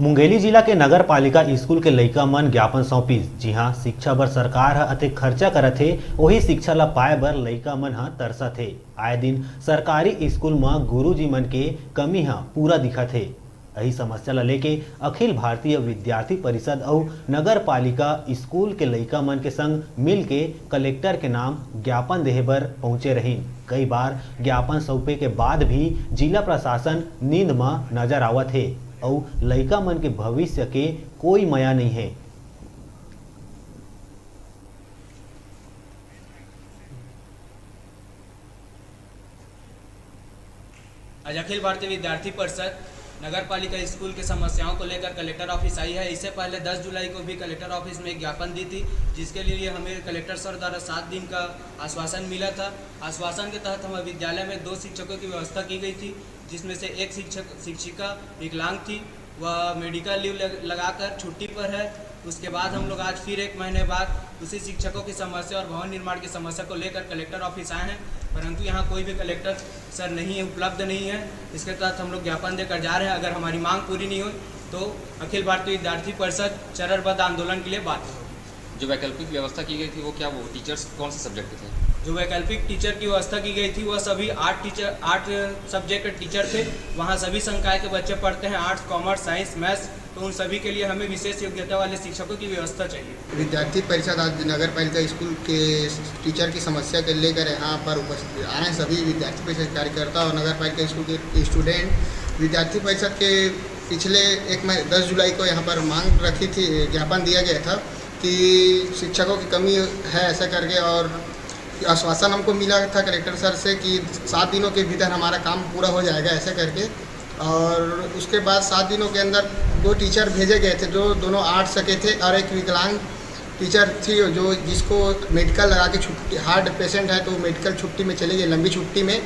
मुंगेली जिला के नगर पालिका स्कूल के लइका मन ज्ञापन सौंपिस। जी हाँ, शिक्षा बर सरकार ह अतेक खर्चा करत हे, वही शिक्षा ला पाए बर लइका मन ह तरसत हे। आए दिन सरकारी स्कूल में गुरुजी मन के कमी ह पूरा दिखत हे। यही समस्या ला लेके अखिल भारतीय विद्यार्थी परिषद और नगर पालिका स्कूल के लइका मन के संग मिल के कलेक्टर के नाम ज्ञापन देहे बर पहुंचे रहीन। कई बार ज्ञापन सौंपे के बाद भी जिला प्रशासन नींद में नजर आवत है और लइका मन के भविष्य के कोई माया नहीं है। आज अखिल भारतीय विद्यार्थी परिषद नगर पालिका स्कूल की समस्याओं को लेकर कलेक्टर ऑफिस आई है। इससे पहले 10 जुलाई को भी कलेक्टर ऑफिस में एक ज्ञापन दी थी, जिसके लिए हमें कलेक्टर सर द्वारा 7 दिन का आश्वासन मिला था। आश्वासन के तहत हमारे विद्यालय में 2 शिक्षकों की व्यवस्था की गई थी, जिसमें से एक शिक्षिका विकलांग थी, वह मेडिकल लीव लगाकर छुट्टी पर है। उसके बाद हम लोग आज फिर 1 महीने बाद उसी शिक्षकों की समस्या और भवन निर्माण की समस्या को लेकर कलेक्टर ऑफिस आए हैं, परंतु यहाँ कोई भी कलेक्टर सर नहीं है, उपलब्ध नहीं है। इसके तहत हम लोग ज्ञापन देकर जा रहे हैं। अगर हमारी मांग पूरी नहीं हुई तो अखिल भारतीय विद्यार्थी परिषद चरणबद्ध आंदोलन के लिए बाध्य होगी। जो वैकल्पिक व्यवस्था की गई थी वो क्या, वो टीचर्स कौन से सब्जेक्ट के थे? जो वैकल्पिक टीचर की व्यवस्था की गई थी वह सभी 8 सब्जेक्ट के टीचर थे। वहाँ सभी संकाय के बच्चे पढ़ते हैं, आर्ट्स, कॉमर्स, साइंस, मैथ्स, तो उन सभी के लिए हमें विशेष योग्यता वाले शिक्षकों की व्यवस्था चाहिए। विद्यार्थी परिषद आज नगर पालिका स्कूल के टीचर की समस्या को लेकर यहाँ पर उपस्थित आए हैं। सभी विद्यार्थी परिषद कार्यकर्ता और नगर पालिका स्कूल के स्टूडेंट विद्यार्थी परिषद के पिछले 10 जुलाई को यहाँ पर मांग रखी थी, ज्ञापन दिया गया था कि शिक्षकों की कमी है ऐसा करके, और आश्वासन हमको मिला था कलेक्टर सर से कि 7 दिनों के भीतर हमारा काम पूरा हो जाएगा ऐसा करके। और उसके बाद 7 दिनों के अंदर 2 टीचर भेजे गए थे जो दोनों 8 सके थे, और एक विकलांग टीचर थी जो जिसको मेडिकल लगा के छुट्टी, हार्ट पेशेंट है तो मेडिकल छुट्टी में चली गई, लंबी छुट्टी में।